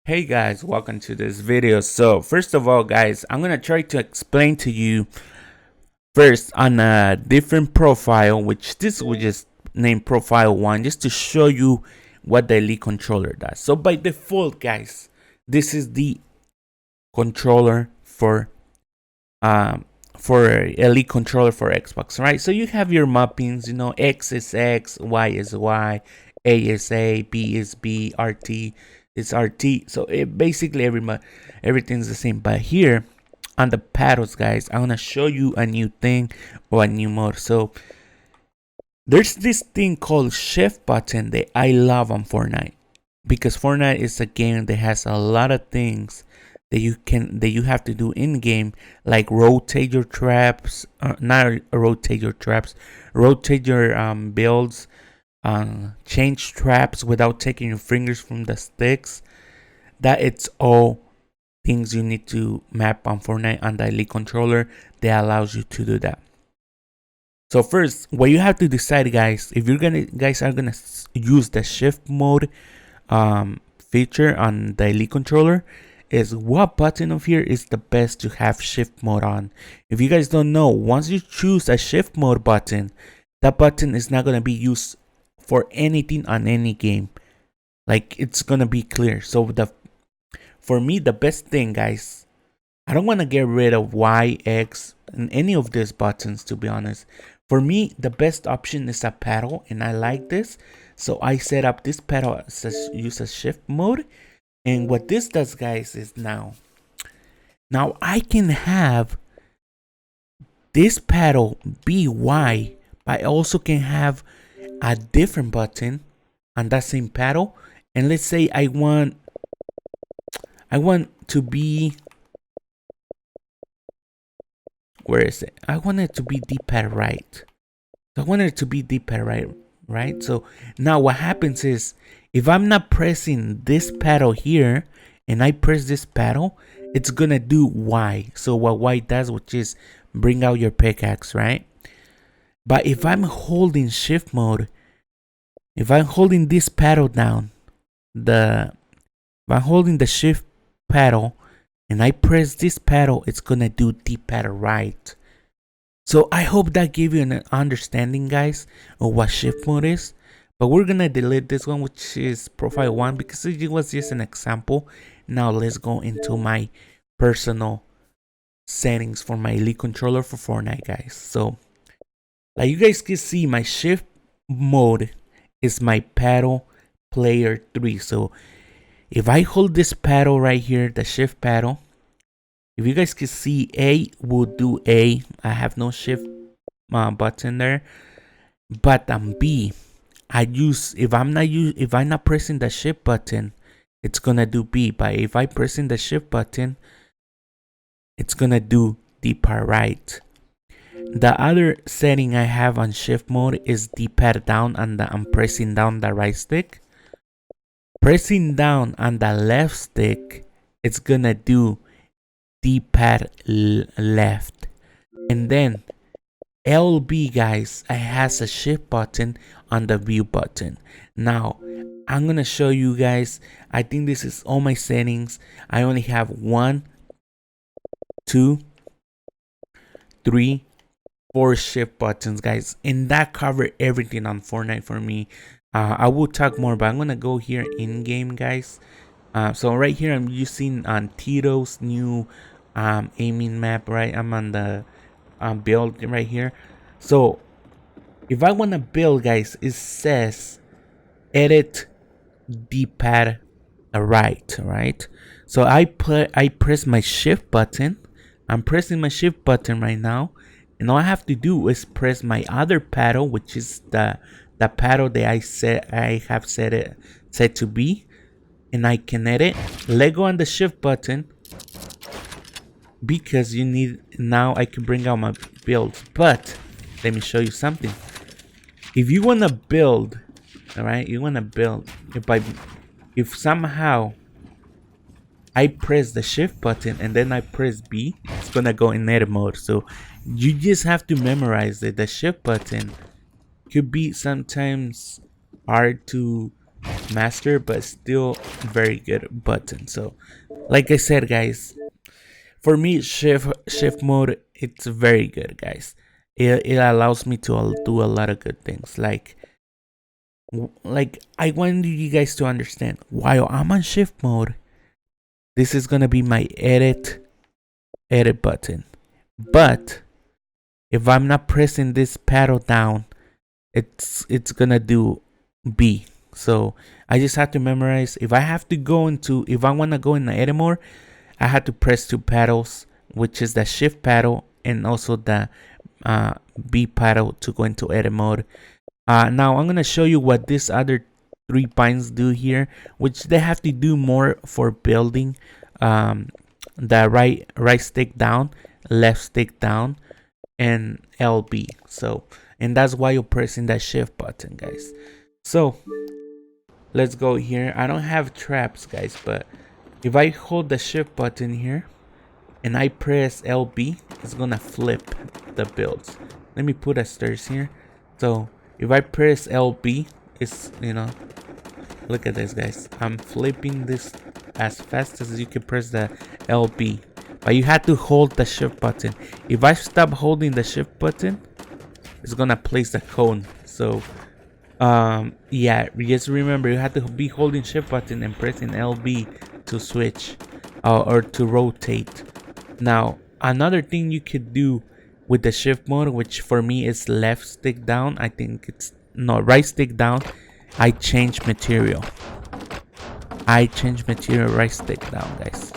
Hey guys, welcome to this video. So first of all guys, I'm gonna try to explain to you first on a different profile, which this will just name profile 1, just to show you what the Elite controller does. So by default guys, this is the controller for Elite controller for Xbox, right? So you have your mappings, X is X, Y is Y, A is A, B is B, RT is RT. So basically everything's the same. But here on the paddles, guys, I'm gonna show you a new thing or a new mode. So there's this thing called shift button that I love on Fortnite, because Fortnite is a game that has a lot of things that you have to do in game, like rotate your traps, not rotate your traps, rotate your builds, change traps without taking your fingers from the sticks. That it's all things you need to map on Fortnite on the Elite controller that allows you to do that. So first, what you have to decide, guys, if guys are gonna use the shift mode feature on the Elite controller, is what button of here is the best to have shift mode on. If you guys don't know, once you choose a shift mode button, that button is not gonna be used for anything on any game. Like, it's gonna be clear. So for me, the best thing, guys, I don't want to get rid of Y, X, and any of these buttons, to be honest. For me, the best option is a paddle, and I like this. So I set up this paddle as use a shift mode. And what this does, guys, is now I can have this paddle be Y, but I also can have a different button on that same paddle. And let's say I want to be, where is it? I want it to be D-pad right. So I want it to be D-pad right? So now what happens is, if I'm not pressing this paddle here and I press this paddle, it's gonna do Y. So what Y does, which is bring out your pickaxe, right? But if I'm holding shift mode, if I'm holding this paddle down, if I'm holding the shift paddle and I press this paddle, it's gonna do D-pad right. So I hope that gave you an understanding, guys, of what shift mode is. But we're gonna delete this one, which is profile 1, because it was just an example. Now let's go into my personal settings for my Elite controller for Fortnite, guys. So like you guys can see, my shift mode is my paddle player 3. So if I hold this paddle right here, the shift paddle, if you guys can see, A will do A. I have no shift button there. But on B, if I'm not pressing the shift button, it's gonna do B. But if I pressing the shift button, it's gonna do D-pad right. The other setting I have on shift mode is D-pad down, and I'm pressing down the right stick. Pressing down on the left stick, it's gonna do D-pad left. And then LB, guys, it has a shift button on the view button. Now I'm gonna show you guys. I think this is all my settings. I only have 1, 2, 3, 4 shift buttons, guys, and that covered everything on Fortnite for me. I will talk more, but I'm gonna go here in game, guys. So right here I'm using Tito's new aiming map, right? I'm on the build right here. So if I want to build, guys, it says edit D-pad right? So I press my shift button. I'm pressing my shift button right now, and all I have to do is press my other paddle, which is the paddle that I have set to be, and I can edit. Let go on the shift button, because now I can bring out my builds. But let me show you something. If you want to build, all right, if somehow I press the shift button and then I press B, it's gonna go in edit mode. So you just have to memorize that the shift button could be sometimes hard to master, but still very good button. So like I said, guys, for me, shift mode, it's very good, guys. It allows me to do a lot of good things. Like I want you guys to understand, while I'm on shift mode, this is gonna be my edit button. But if I'm not pressing this paddle down, it's gonna do B. So I just have to memorize. If I wanna go in the edit mode, I had to press two paddles, which is the shift paddle and also the B paddle to go into edit mode. Now I'm gonna show you what these other three pines do here, which they have to do more for building. The right stick down, left stick down, and LB. So, and that's why you're pressing that shift button, guys. So let's go here. I don't have traps, guys, but if I hold the shift button here and I press LB, it's gonna flip the builds. Let me put a stairs here. So if I press LB, it's, look at this, guys. I'm flipping this as fast as you can press the LB. But you have to hold the shift button. If I stop holding the shift button, it's gonna place the cone. So yeah, just remember you have to be holding shift button and pressing LB to switch or to rotate. Now another thing you could do with the shift mode, which for me is left stick down, I think it's no, right stick down, I change material, right stick down, guys.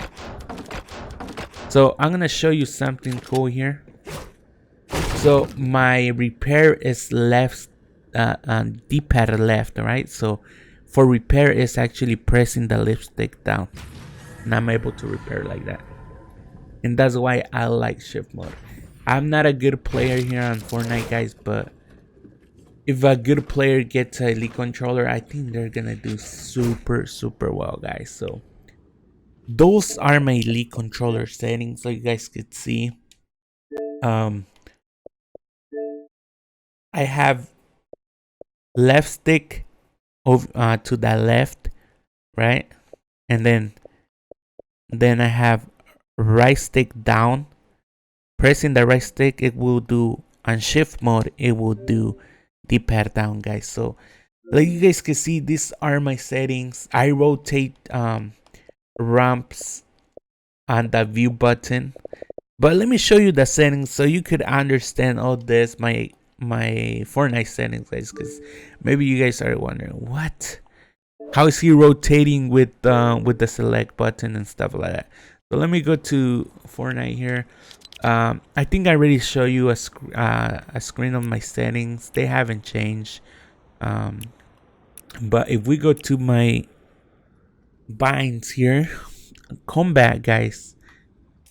So I'm gonna show you something cool here. So my repair is left, D-pad left, right? So for repair is actually pressing the left stick down, and I'm able to repair like that. And that's why I like shift mode. I'm not a good player here on Fortnite, guys, but if a good player gets a Elite controller, I think they're gonna do super well, guys. So those are my Elite controller settings, so you guys could see. I have left stick over to the left, right, and then I have right stick down. Pressing the right stick, it will do on shift mode. It will do D-pad down, guys. So like you guys can see, these are my settings. I rotate ramps on the view button, but let me show you the settings so you could understand all this, my Fortnite settings, guys, because maybe you guys are wondering what, how is he rotating with the select button and stuff like that. So let me go to Fortnite here. I think I already show you a screen of my settings. They haven't changed. But if we go to my binds here, combat, guys,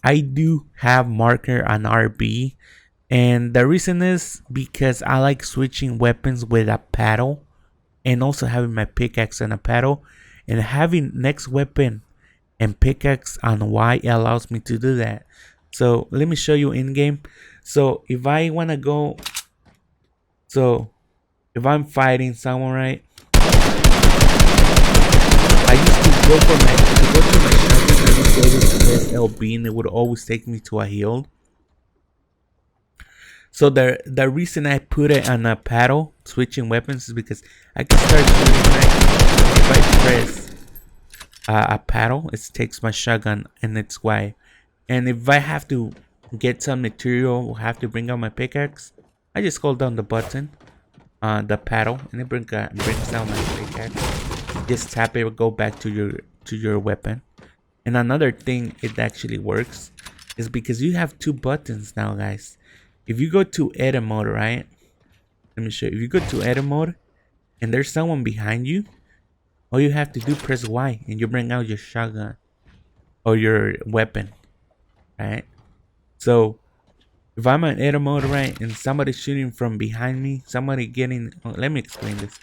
I do have marker on RB, and the reason is because I like switching weapons with a paddle, and also having my pickaxe and a paddle, and having next weapon and pickaxe on Y allows me to do that. So let me show you in game. So if I want to go, so if I'm fighting someone, right, I used to go for my shotgun. I used to always press LB and it would always take me to a heal. So the reason I put it on a paddle, switching weapons, is because I can start shooting, right? If I press a paddle, it takes my shotgun and it's Y. And if I have to get some material, have to bring out my pickaxe, I just hold down the button, the paddle, and it brings down my pickaxe. Just tap it, go back to your weapon. And another thing it actually works is because you have two buttons now, guys. If you go to edit mode, right? Let me show you. If you go to edit mode and there's someone behind you, all you have to do press Y and you bring out your shotgun or your weapon, right? So if I'm in edit mode, right, and somebody's shooting from behind me, somebody getting, oh, let me explain this.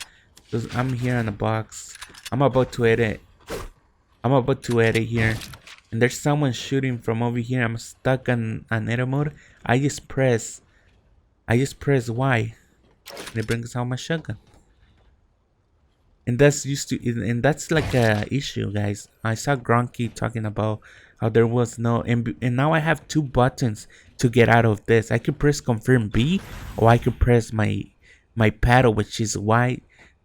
So I'm here on the box. I'm about to edit here, and there's someone shooting from over here. I'm stuck on edit mode. I just press Y, and it brings out my shotgun. And that's used to, and that's like a issue, guys. I saw Gronky talking about how there was no, and now I have two buttons to get out of this. I could press confirm B, or I could press my paddle, which is Y,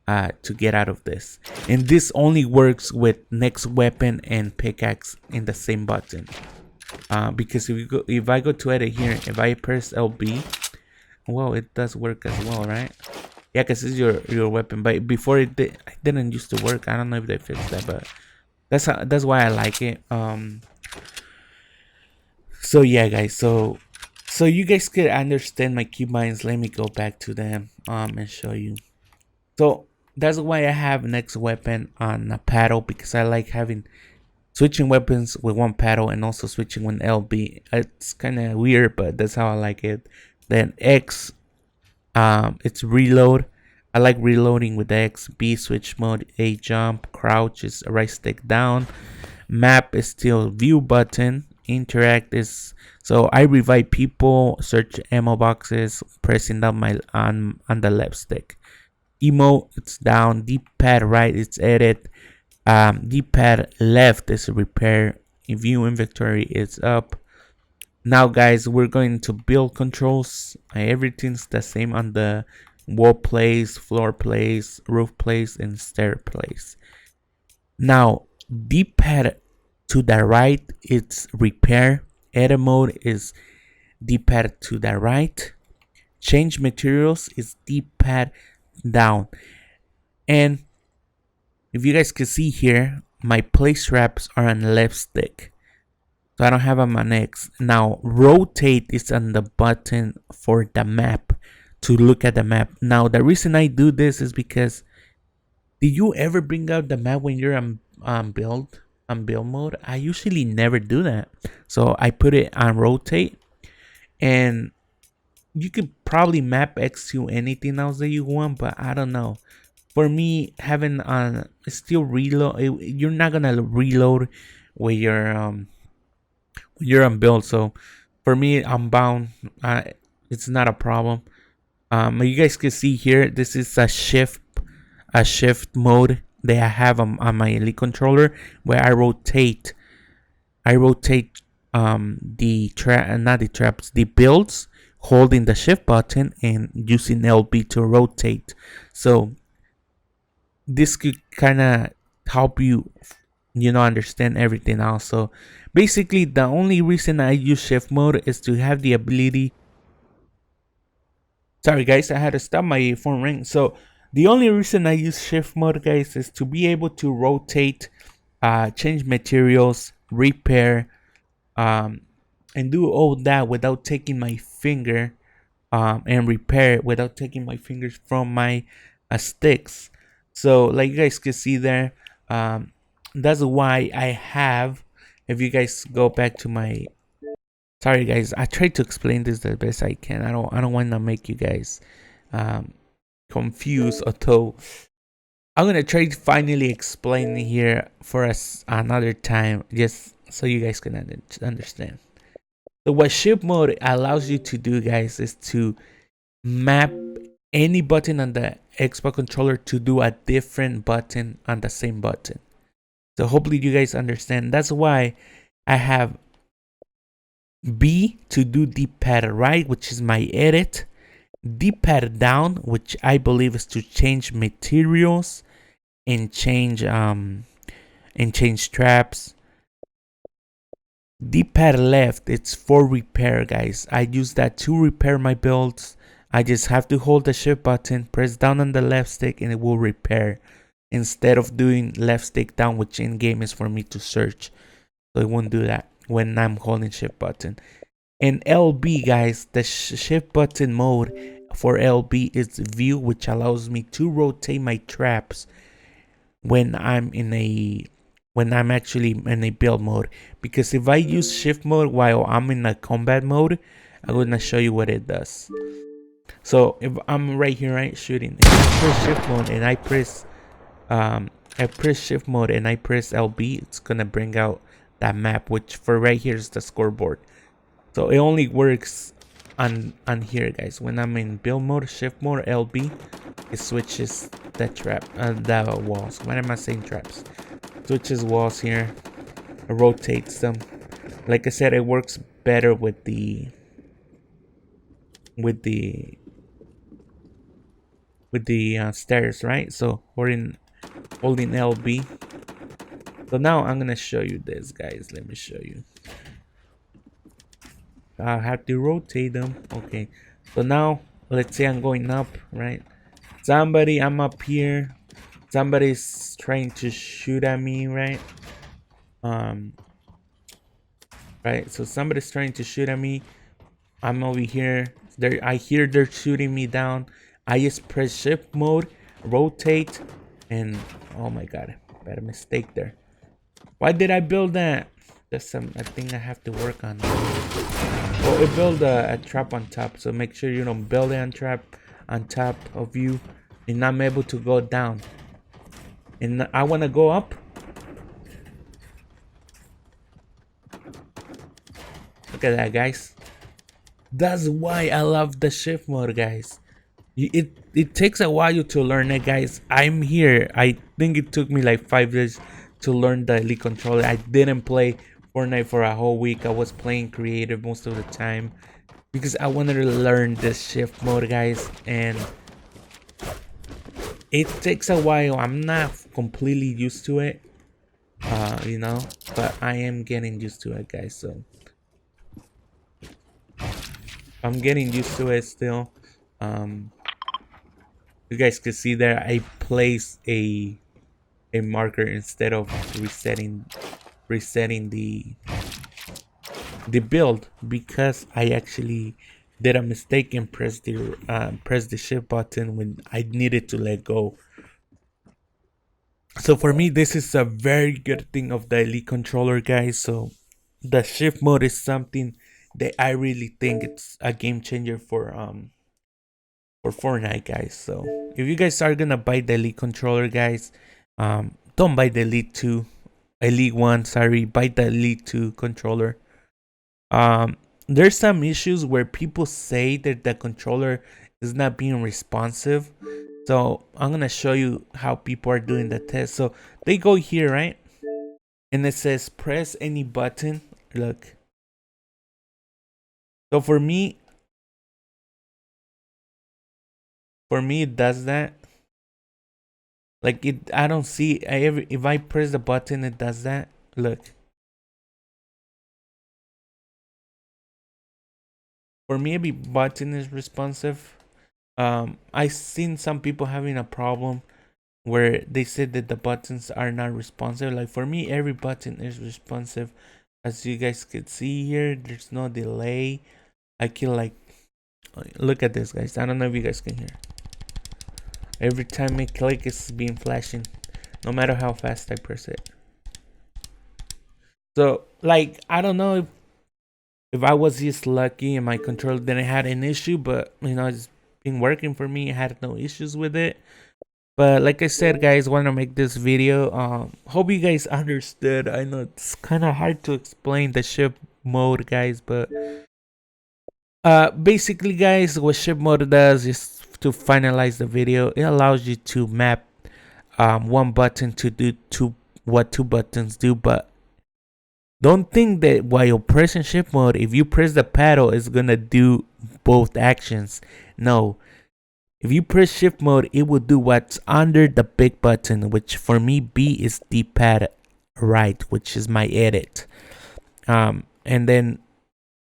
to get out of this. And this only works with next weapon and pickaxe in the same button. Because if I go to edit here, if I press LB, well, it does work as well, right? Yeah, because it's your weapon. But before it didn't used to work. I don't know if they fixed that, but that's why I like it. So yeah, guys. So you guys could understand my keybinds. Let me go back to them and show you. So that's why I have next weapon on a paddle, because I like having switching weapons with one paddle and also switching with LB. It's kind of weird, but that's how I like it. Then X, it's reload. I like reloading with X. B, switch mode. A, jump. Crouch is right stick down. Map is still view button. Interact is, so I revive people, search ammo boxes, pressing down my on the left stick. Emote, it's down. D-pad right, it's edit. D-pad left is repair. View inventory is up. Now guys, we're going to build controls. Everything's the same on the wall place, floor place, roof place, and stair place. Now D-pad to the right, it's repair. Edit mode is D-pad to the right. Change materials is D-pad down. And if you guys can see here, my place straps are on the left stick, so I don't have them on X. Now rotate is on the button for the map, to look at the map. Now the reason I do this is because, did you ever bring out the map when you're on build mode? I usually never do that, so I put it on rotate. And you could probably map X to anything else that you want, but I don't know. For me, having still reload, you're not gonna reload when you're on build. So for me, I'm bound. It's not a problem. You guys can see here, this is a shift mode that I have on my Elite controller, where I rotate the builds, holding the shift button and using LB to rotate. So this could kind of help you understand everything else. So basically, the only reason I use shift mode is to have the ability. Sorry guys, I had to stop my phone ring. So the only reason I use shift mode, guys, is to be able to rotate, change materials, repair, and do all that without taking my finger, and repair it without taking my fingers from my sticks. So like you guys can see there, that's why I have, if you guys go back to my, sorry guys, I tried to explain this the best I can. I don't want to make you guys confused, although I'm gonna try to finally explain here for us another time, just so you guys can understand. So what shift mode allows you to do, guys, is to map any button on the Xbox controller to do a different button on the same button. So hopefully you guys understand. That's why I have B to do D-pad right, which is my edit. D-pad down, which I believe is to change materials and change traps. D-pad left, it's for repair, guys. I use that to repair my builds. I just have to hold the shift button, press down on the left stick, and it will repair, instead of doing left stick down, which in game is for me to search. So it won't do that when I'm holding shift button. And LB, guys, the shift button mode for LB is view, which allows me to rotate my traps when I'm actually in a build mode. Because if I use shift mode while I'm in a combat mode, I'm gonna show you what it does. So if I'm right here, right, shooting, if I press shift mode and I press shift mode and I press LB, it's gonna bring out that map, which for right here is the scoreboard. So it only works on here, guys. When I'm in build mode, shift mode, LB, it switches the trap, the walls. Why am I saying traps? Switches walls here, rotates them. Like I said, it works better with the with the stairs, right? So holding LB. So now I'm gonna show you this, guys. Let me show you. I have to rotate them. Okay. So now let's say I'm going up, right? I'm up here. Somebody's trying to shoot at me, right? Um, right. So somebody's trying to shoot at me. I'm over here. I hear they're shooting me down. I just press shift mode, rotate, and oh my god, bad mistake there. Why did I build that? That's some I think I have to work on. Well, it built a trap on top, so make sure you don't build a trap on top of you, and I'm able to go down. And I want to go up. Look at that, guys. That's why I love the shift mode, guys. It takes a while to learn it, guys. I'm here. I think it took me like 5 days to learn the Elite controller. I didn't play Fortnite for a whole week. I was playing creative most of the time because I wanted to learn this shift mode, guys. And it takes a while. I'm not completely used to it, you know, but I am getting used to it, guys. So I'm getting used to it still. You guys can see there I placed a marker instead of resetting the build because I actually did a mistake and pressed the shift button when I needed to let go. So for me, this is a very good thing of the Elite controller, guys. So the shift mode is something that I really think it's a game changer for Fortnite, guys. So if you guys are gonna buy the Elite controller, guys, don't buy the Elite 2, Elite 1, sorry, buy the Elite 2 controller. There's some issues where people say that the controller is not being responsive. So I'm gonna show you how people are doing the test. So they go here, right? And it says press any button. Look. So for me it does that. Like I don't see if I press the button, it does that. Look. For me, every button is responsive. I seen some people having a problem where they said that the buttons are not responsive. Like for me, every button is responsive. As you guys can see here, there's no delay. I can like look at this, guys. I don't know if you guys can hear. Every time I click, it's being flashing, no matter how fast I press it. So like I don't know if I was just lucky and my controller didn't have an issue, but you know it's been working for me. I had no issues with it. But like I said, guys, want to make this video. Hope you guys understood. I know it's kind of hard to explain the ship mode, guys, but basically, guys, what ship mode does is to finalize the video. It allows you to map one button to do what two buttons do, but don't think that while you're pressing shift mode, if you press the paddle, it's gonna do both actions. No. If you press shift mode, it will do what's under the big button, which for me, B is D-pad right, which is my edit. And then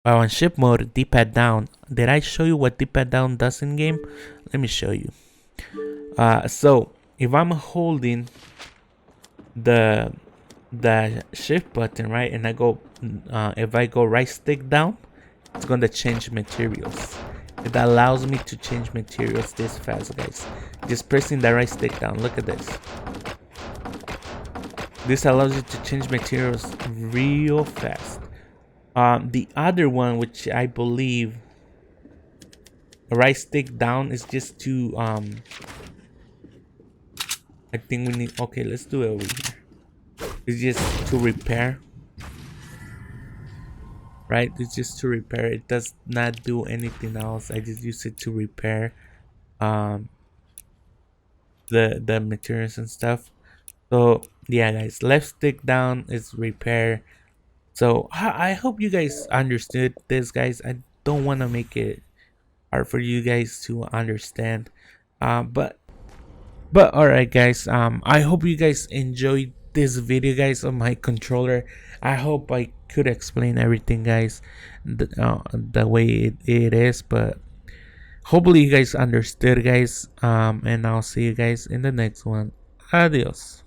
on shift mode, D-pad down. Did I show you what D-pad down does in game? Let me show you. So if I'm holding the shift button, right, and I go, if I go right stick down, it's gonna change materials. It allows me to change materials this fast, guys. Just pressing the right stick down. Look at this. This allows you to change materials real fast. The other one, which I believe right stick down, is just to I think we need. Okay, let's do it over here. It's just to repair. right? It's just to repair. It does not do anything else. I just use it to repair um the materials and stuff. So yeah, guys, left stick down is repair. So I hope you guys understood this, guys. I don't want to make it hard for you guys to understand. But all right, guys. I hope you guys enjoyed this video, guys, on my controller. I hope I could explain everything, guys, the way it is. But hopefully you guys understood, guys. And I'll see you guys in the next one. Adios.